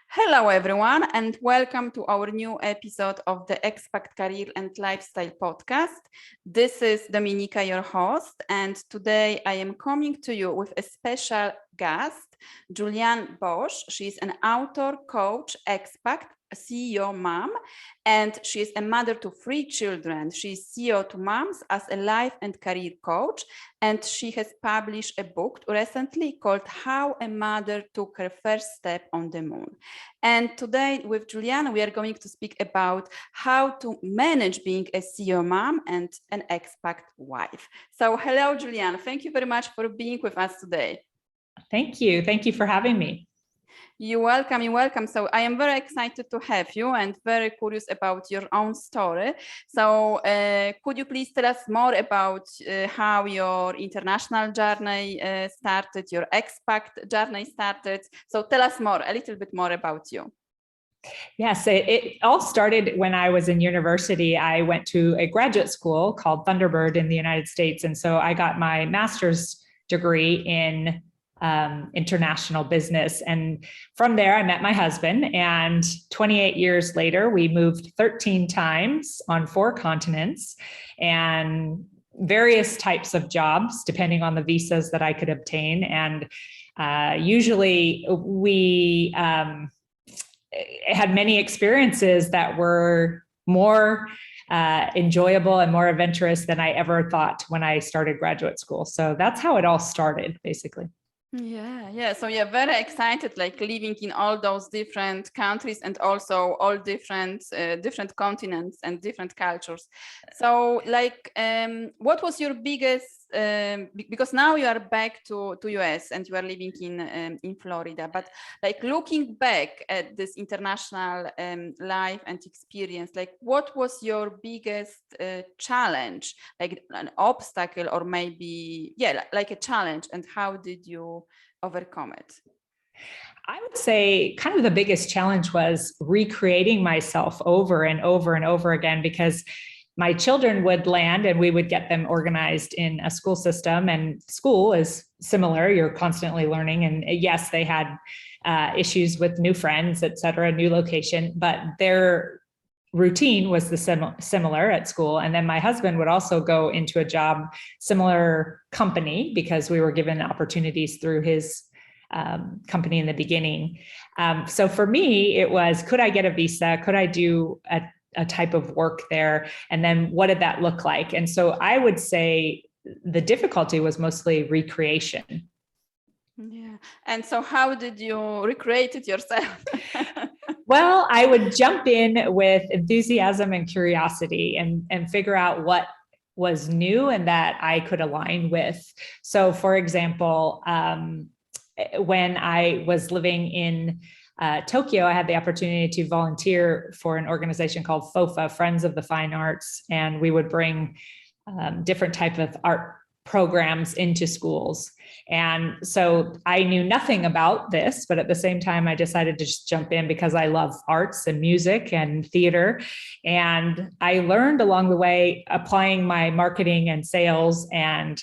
Hello, everyone, and welcome to our new episode of the Expat Career and Lifestyle podcast. This is Dominika, your host, and today I am coming to you with a special guest, Julianne Bosch. She's an author, coach, expat, a CEO mom, and she is a mother to 3 children. She's CEO to moms as a life and career coach, and she has published a book recently called How a Mother Took Her First Step on the Moon. And today with Julianne, we are going to speak about how to manage being a CEO mom and an expat wife. So hello, Julianne. Thank you very much for being with us today. Thank you. Thank you for having me. You're welcome. You're welcome. So I am very excited to have you and very curious about your own story. So could you please tell us more about how your international journey started, your expat journey started? So tell us more, a little bit more about you. Yes, it all started when I was in university. I went to a graduate school called Thunderbird in the United States. And so I got my master's degree in international business. And from there, I met my husband. And 28 years later, we moved 13 times on 4 continents and various types of jobs, depending on the visas that I could obtain. And usually we had many experiences that were more enjoyable and more adventurous than I ever thought when I started graduate school. So that's how it all started, basically. Yeah. So you're very excited, like living in all those different countries and also all different continents and different cultures. So like, what was your biggest, because now you are back to US and you are living in Florida, but like looking back at this international life and experience, like what was your biggest challenge, like an obstacle or maybe, like a challenge, and how did you overcome it? I would say kind of the biggest challenge was recreating myself over and over and over again, because my children would land and we would get them organized in a school system, and school is similar. You're constantly learning. And yes, they had issues with new friends, et cetera, new location, but their routine was the similar at school. And then my husband would also go into a job, similar company, because we were given opportunities through his company in the beginning. So for me, it was, could I get a visa? Could I do a type of work there? And then what did that look like? And so I would say the difficulty was mostly recreation. Yeah. And so how did you recreate it yourself? Well, I would jump in with enthusiasm and curiosity and figure out what was new and that I could align with. So for example, when I was living in Tokyo, I had the opportunity to volunteer for an organization called FOFA, Friends of the Fine Arts, and we would bring different type of art programs into schools. And so I knew nothing about this, but at the same time, I decided to just jump in because I love arts and music and theater. And I learned along the way, applying my marketing and sales and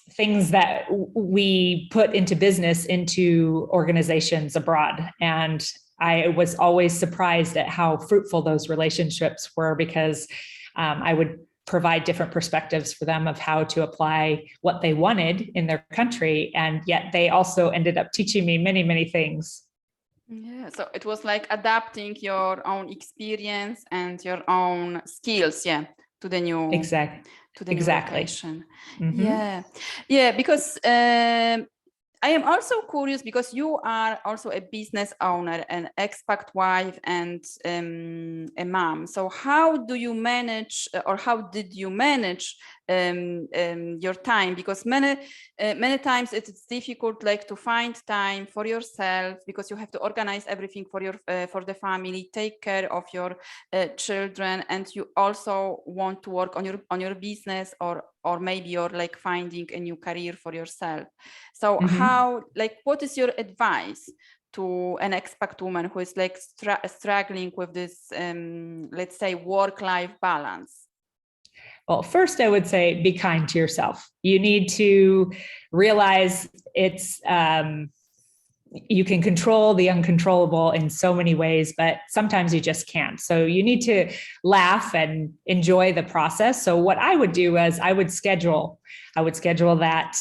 things that we put into business into organizations abroad. And I was always surprised at how fruitful those relationships were, because I would provide different perspectives for them of how to apply what they wanted in their country. And yet they also ended up teaching me many, many things. Yeah, so it was like adapting your own experience and your own skills, to the new location. Mm-hmm. Yeah, because I am also curious, because you are also a business owner, an expat wife, and a mom. So how do you manage, or how did you manage your time? Because many times it's difficult, like to find time for yourself, because you have to organize everything for your for the family, take care of your children, and you also want to work on your business, or maybe you're like finding a new career for yourself. So how, like, what is your advice to an expat woman who is like struggling with this, let's say, work-life balance? Well, first I would say, be kind to yourself. You need to realize it's you can control the uncontrollable in so many ways, but sometimes you just can't. So you need to laugh and enjoy the process. So what I would do is I would schedule that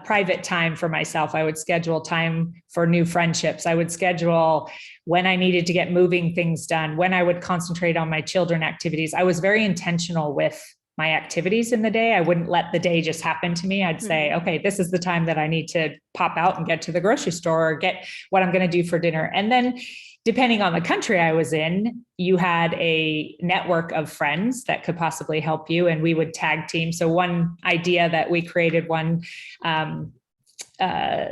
private time for myself. I would schedule time for new friendships. I would schedule when I needed to get moving things done, when I would concentrate on my children activities. I was very intentional with my activities in the day. I wouldn't let the day just happen to me. I'd say, okay, this is the time that I need to pop out and get to the grocery store or get what I'm going to do for dinner. And then depending on the country I was in, you had a network of friends that could possibly help you, and we would tag team. So one idea that we created, one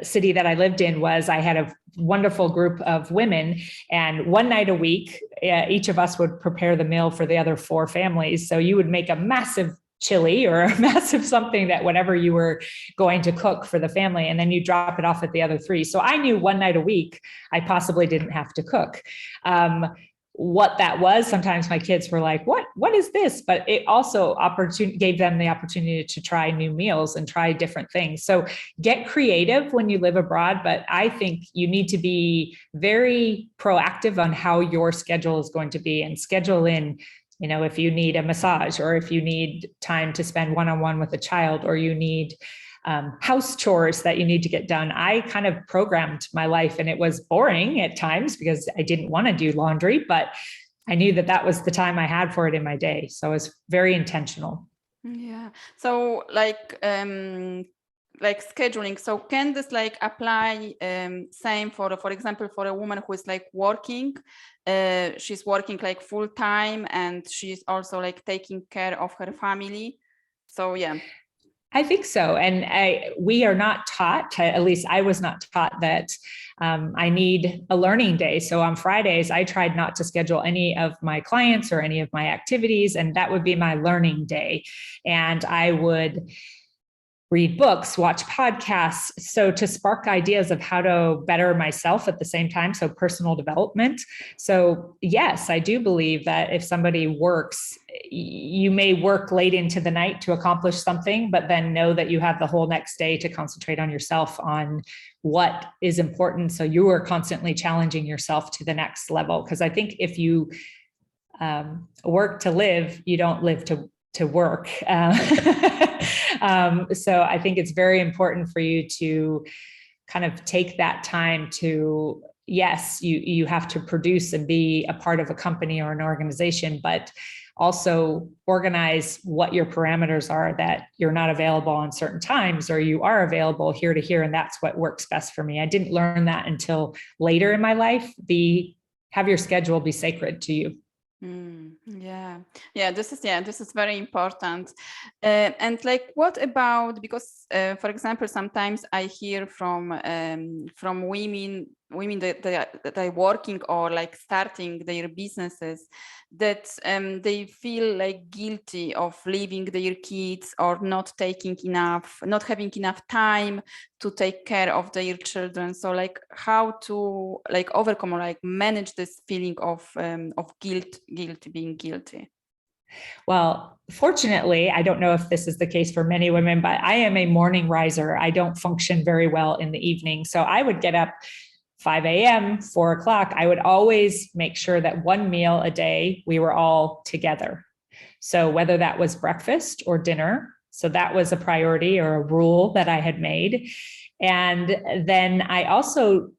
city that I lived in, was I had a wonderful group of women, and one night a week, each of us would prepare the meal for the other 4 families. So you would make a massive chili or a massive something, that whatever you were going to cook for the family, and then you drop it off at the other 3. So I knew one night a week, I possibly didn't have to cook. What that was, sometimes my kids were like, what is this? But it also gave them the opportunity to try new meals and try different things. So get creative when you live abroad, but I think you need to be very proactive on how your schedule is going to be, and schedule in, if you need a massage, or if you need time to spend one-on-one with a child, or you need house chores that you need to get done. I kind of programmed my life, and it was boring at times because I didn't want to do laundry, but I knew that that was the time I had for it in my day. So I was very intentional. Yeah. So like scheduling. So can this like apply same for example, for a woman who is like working, she's working like full time, and she's also like taking care of her family. So yeah. I think so. And we are not taught, at least I was not taught, that I need a learning day. So on Fridays, I tried not to schedule any of my clients or any of my activities, and that would be my learning day. And I would read books, watch podcasts, so to spark ideas of how to better myself at the same time. So personal development. So yes, I do believe that if somebody works, you may work late into the night to accomplish something, but then know that you have the whole next day to concentrate on yourself, on what is important. So you are constantly challenging yourself to the next level. Because I think if you work to live, you don't live to work. So I think it's very important for you to kind of take that time to, yes, you have to produce and be a part of a company or an organization, but also organize what your parameters are, that you're not available on certain times, or you are available here to here. And that's what works best for me. I didn't learn that until later in my life. Have your schedule be sacred to you. This is very important. And like, what about, because for example, sometimes I hear from women that are working or like starting their businesses, that they feel like guilty of leaving their kids, or not having enough time to take care of their children. So like, how to like overcome or like manage this feeling of guilt, being guilty? Well, fortunately, I don't know if this is the case for many women, but I am a morning riser. I don't function very well in the evening. So I would get up 5 a.m., 4 o'clock. I would always make sure that one meal a day, we were all together. So whether that was breakfast or dinner, so that was a priority or a rule that I had made. And then I also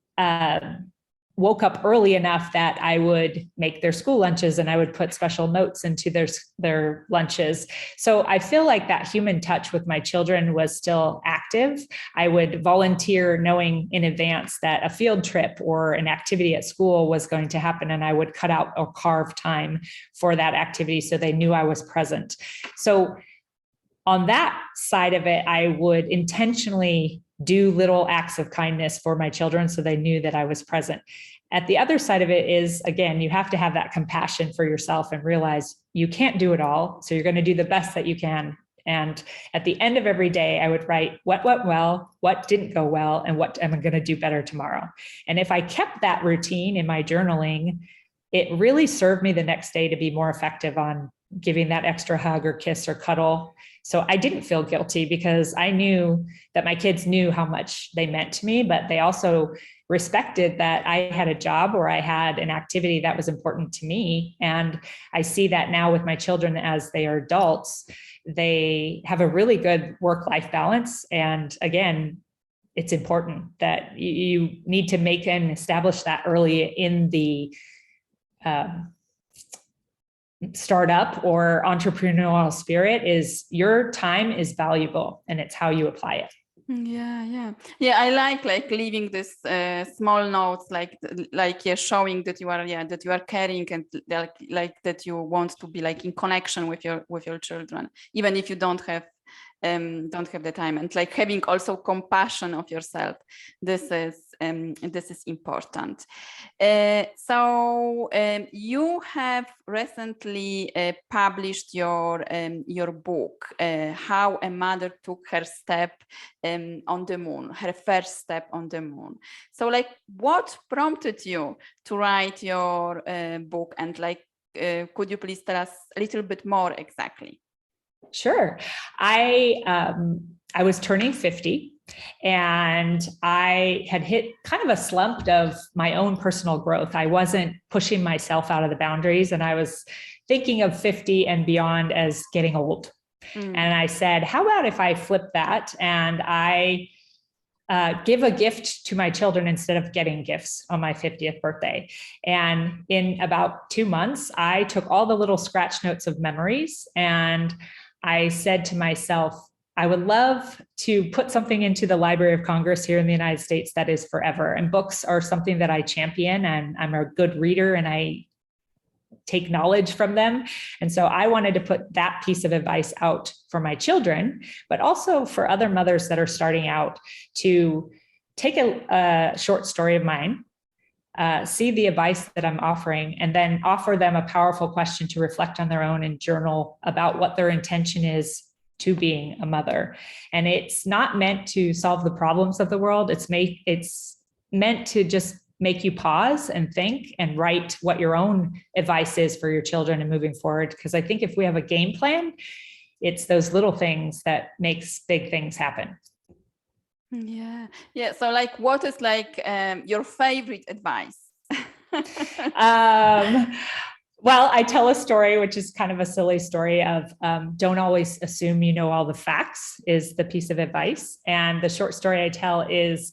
woke up early enough that I would make their school lunches, and I would put special notes into their lunches. So I feel like that human touch with my children was still active. I would volunteer knowing in advance that a field trip or an activity at school was going to happen, and I would cut out or carve time for that activity so they knew I was present. So on that side of it, I would intentionally do little acts of kindness for my children so they knew that I was present. At the other side of it is, again, you have to have that compassion for yourself and realize you can't do it all. So you're going to do the best that you can. And at the end of every day, I would write what went well, what didn't go well, and what am I going to do better tomorrow. And if I kept that routine in my journaling, it really served me the next day to be more effective on giving that extra hug or kiss or cuddle. So I didn't feel guilty because I knew that my kids knew how much they meant to me, but they also respected that I had a job or I had an activity that was important to me. And I see that now with my children as they are adults, they have a really good work-life balance. And again, it's important that you need to make and establish that early in the startup or entrepreneurial spirit. Is your time is valuable and it's how you apply it. Yeah. I like leaving this small notes, showing that you are caring and like that you want to be like in connection with your children, even if you don't have the time, and like having also compassion of yourself. This is important. So you have recently published your book, How a Mother Took Her Step on the Moon, her first step on the moon. So like, what prompted you to write your book, and like, could you please tell us a little bit more exactly? Sure. I was turning 50 and I had hit kind of a slump of my own personal growth. I wasn't pushing myself out of the boundaries, and I was thinking of 50 and beyond as getting old. And I said, how about if I flip that and I give a gift to my children instead of getting gifts on my 50th birthday. And in about 2 months, I took all the little scratch notes of memories and I said to myself, I would love to put something into the Library of Congress here in the United States that is forever. And books are something that I champion, and I'm a good reader and I take knowledge from them. And so I wanted to put that piece of advice out for my children, but also for other mothers that are starting out, to take a short story of mine, see the advice that I'm offering, and then offer them a powerful question to reflect on their own and journal about what their intention is to being a mother. And it's not meant to solve the problems of the world. It's meant to just make you pause and think and write what your own advice is for your children and moving forward. Because I think if we have a game plan, it's those little things that makes big things happen. Yeah. So like, what is like your favorite advice? Well, I tell a story, which is kind of a silly story of don't always assume you know all the facts is the piece of advice. And the short story I tell is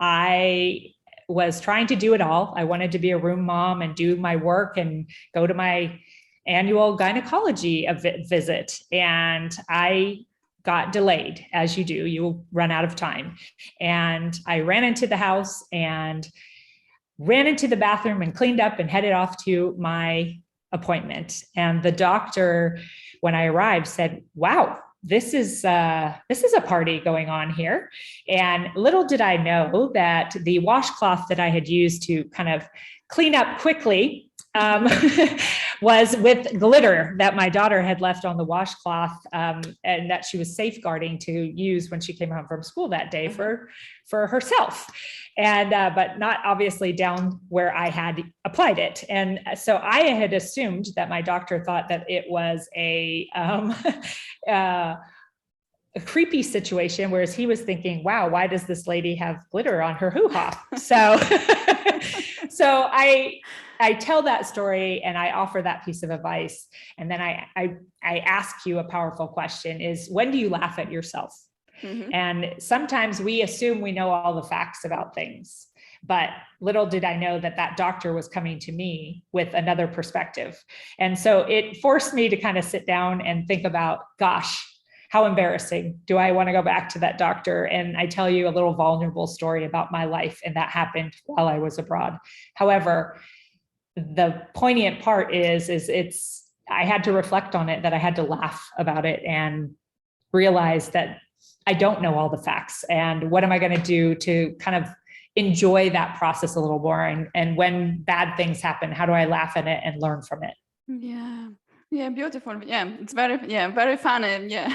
I was trying to do it all. I wanted to be a room mom and do my work and go to my annual gynecology visit. And I got delayed, as you do. You run out of time. And I ran into the house and ran into the bathroom and cleaned up and headed off to my appointment. And the doctor, when I arrived, said, wow, this is a party going on here. And little did I know that the washcloth that I had used to kind of clean up quickly was with glitter that my daughter had left on the washcloth, and that she was safeguarding to use when she came home from school that day for herself. And but not obviously down where I had applied it. And so I had assumed that my doctor thought that it was a creepy situation, whereas he was thinking, wow, why does this lady have glitter on her hoo-ha? So so I tell that story and I offer that piece of advice. And then I ask you a powerful question is, when do you laugh at yourself? Mm-hmm. And sometimes we assume we know all the facts about things, but little did I know that that doctor was coming to me with another perspective. And so it forced me to kind of sit down and think about, gosh, how embarrassing. Do I want to go back to that doctor? And I tell you a little vulnerable story about my life, and that happened while I was abroad. However, the poignant part is I had to reflect on it, that I had to laugh about it and realize that I don't know all the facts. And what am I going to do to kind of enjoy that process a little more? And when bad things happen, how do I laugh at it and learn from it? Yeah, beautiful. Yeah, it's very funny. Yeah.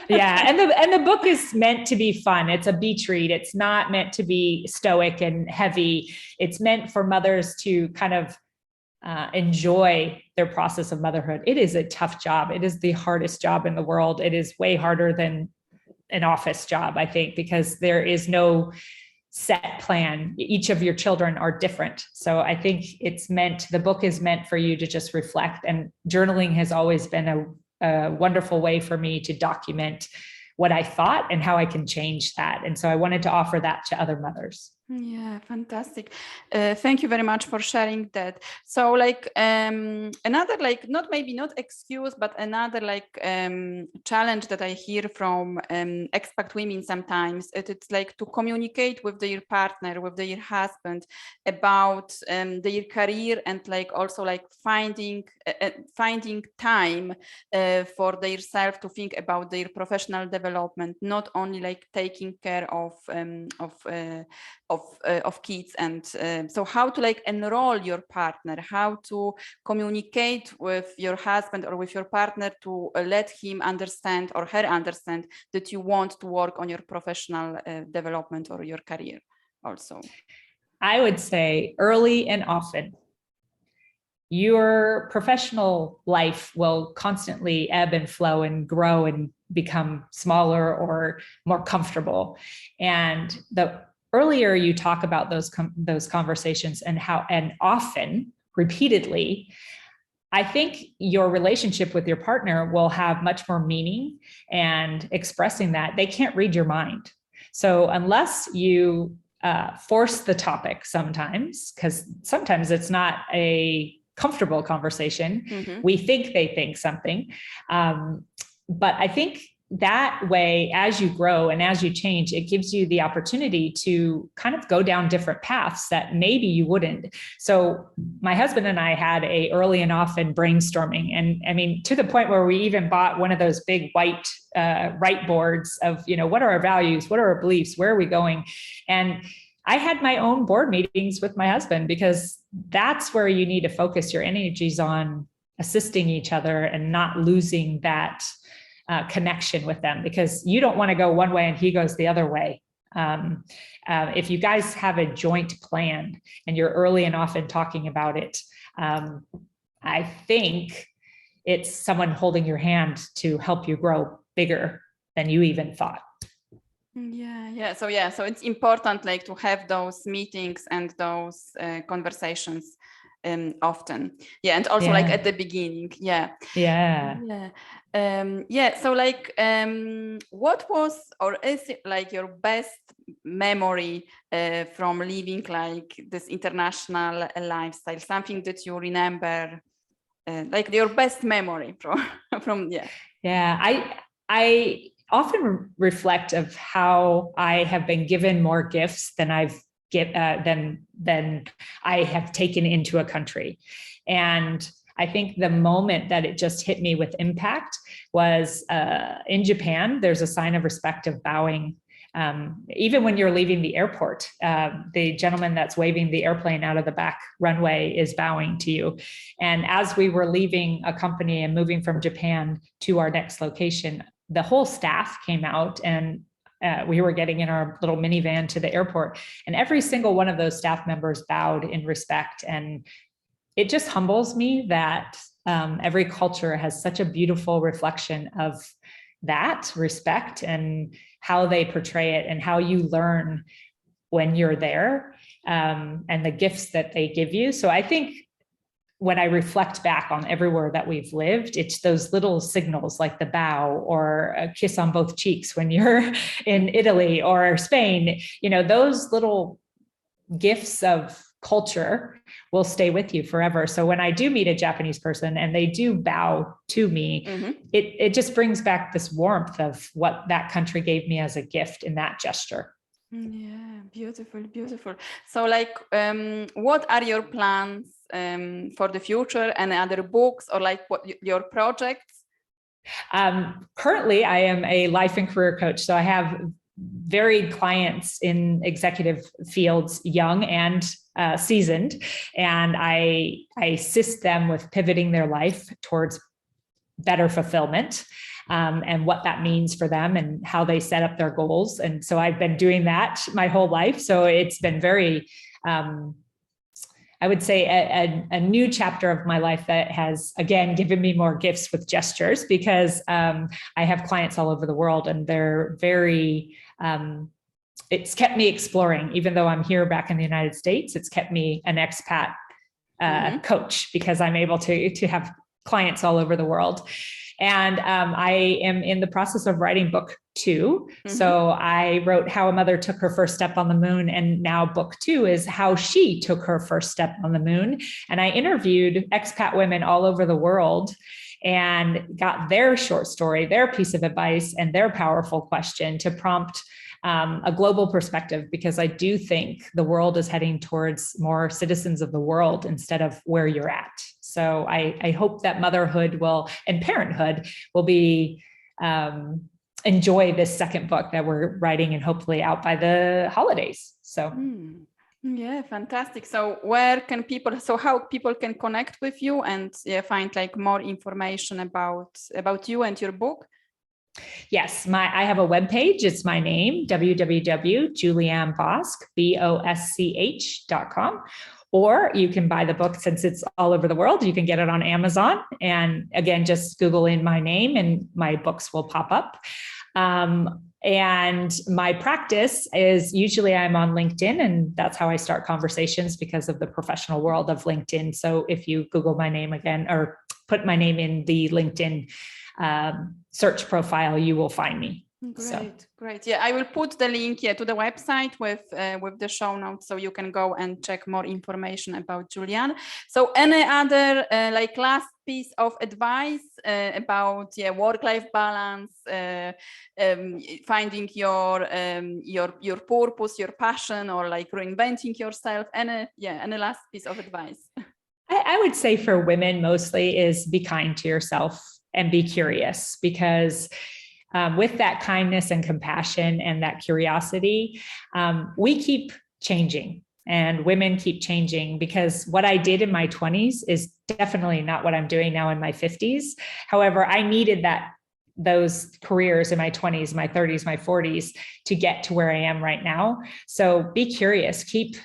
Yeah. And the book is meant to be fun. It's a beach read. It's not meant to be stoic and heavy. It's meant for mothers to kind of enjoy their process of motherhood. It is a tough job. It is the hardest job in the world. It is way harder than an office job, I think, because there is no set plan. Each of your children are different. So I think the book is meant for you to just reflect, and journaling has always been a wonderful way for me to document what I thought and how I can change that. And so I wanted to offer that to other mothers. Yeah, fantastic. Thank you very much for sharing that. So like another, like not excuse, but another challenge that I hear from expat women sometimes, it's like to communicate with their partner, with their husband about their career, and like also like finding time for their self to think about their professional development, not only like taking care of kids. And so how to like enroll your partner, how to communicate with your husband or with your partner to let him understand or her understand that you want to work on your professional development or your career also. I would say early and often. Your professional life will constantly ebb and flow and grow and become smaller or more comfortable. And the earlier you talk about those conversations and often, repeatedly, I think your relationship with your partner will have much more meaning, and expressing that they can't read your mind. So unless you force the topic sometimes, because sometimes it's not a comfortable conversation. Mm-hmm. We think they think something. But I think that way, as you grow and as you change, it gives you the opportunity to kind of go down different paths that maybe you wouldn't. So my husband and I had a early and often brainstorming. And I mean, to the point where we even bought one of those big white write boards of, what are our values? What are our beliefs? Where are we going? And I had my own board meetings with my husband, because that's where you need to focus your energies on assisting each other and not losing that connection with them, because you don't want to go one way and he goes the other way. If you guys have a joint plan and you're early and often talking about it, I think it's someone holding your hand to help you grow bigger than you even thought. Yeah. So it's important like to have those meetings and those conversations often. Yeah. And also like at the beginning. Yeah. So like what was, or is it like your best memory from living like this international lifestyle, something that you remember, like your best memory from I often reflect of how I have been given more gifts than than I have taken into a country. And I think the moment that it just hit me with impact was in Japan. There's a sign of respect of bowing. Even when you're leaving the airport, the gentleman that's waving the airplane out of the back runway is bowing to you. And as we were leaving a company and moving from Japan to our next location, the whole staff came out, and we were getting in our little minivan to the airport, and every single one of those staff members bowed in respect. And it just humbles me that every culture has such a beautiful reflection of that respect and how they portray it, and how you learn when you're there, and the gifts that they give you. So I think when I reflect back on everywhere that we've lived, it's those little signals like the bow or a kiss on both cheeks when you're in Italy or Spain, those little gifts of culture will stay with you forever. So when I do meet a Japanese person and they do bow to me, mm-hmm. it just brings back this warmth of what that country gave me as a gift in that gesture. Yeah, beautiful. So like, what are your plans for the future, and other books, or like what your projects? Currently, I am a life and career coach. So I have varied clients in executive fields, young and seasoned, and I assist them with pivoting their life towards better fulfillment. And what that means for them and how they set up their goals. And so I've been doing that my whole life. So it's been very I would say a new chapter of my life that has, again, given me more gifts with gestures, because I have clients all over the world, and they're very, it's kept me exploring. Even though I'm here back in the United States, it's kept me an expat coach, because I'm able to have clients all over the world. And I am in the process of writing book 2. So I wrote How a Mother Took Her First Step on the Moon. And now book 2 is How She Took Her First Step on the Moon. And I interviewed expat women all over the world and got their short story, their piece of advice, and their powerful question to prompt a global perspective, because I do think the world is heading towards more citizens of the world instead of where you're at. So I hope that motherhood and parenthood will be, enjoy this second book that we're writing, and hopefully out by the holidays. So. Yeah, fantastic. So how people can connect with you and find like more information about you and your book? Yes, I have a webpage. It's my name, www.julianneBosch.com. Or you can buy the book, since it's all over the world. You can get it on Amazon. And again, just Google in my name and my books will pop up. And my practice is usually I'm on LinkedIn, and that's how I start conversations because of the professional world of LinkedIn. So if you Google my name again, or put my name in the LinkedIn search profile, you will find me. Great. Yeah, I will put the link to the website with the show notes, so you can go and check more information about Julianne. So any other like last piece of advice about work-life balance, finding your purpose, your passion, or like reinventing yourself? Any last piece of advice? I would say for women mostly is be kind to yourself and be curious, because with that kindness and compassion and that curiosity, we keep changing, and women keep changing, because what I did in my 20s is definitely not what I'm doing now in my 50s. However, I needed those careers in my 20s, my 30s, my 40s to get to where I am right now. So be curious, keep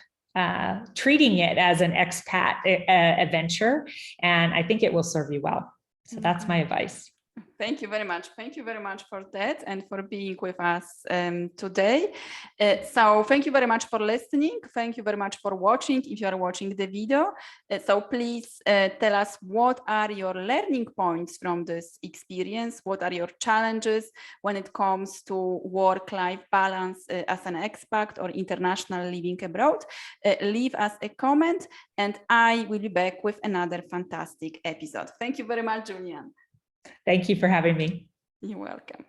treating it as an expat adventure, and I think it will serve you well. So that's my advice. Thank you very much. Thank you very much for that and for being with us today. So thank you very much for listening. Thank you very much for watching, if you are watching the video. So please tell us, what are your learning points from this experience? What are your challenges when it comes to work-life balance as an expat or international living abroad? Leave us a comment, and I will be back with another fantastic episode. Thank you very much, Julianne. Thank you for having me. You're welcome.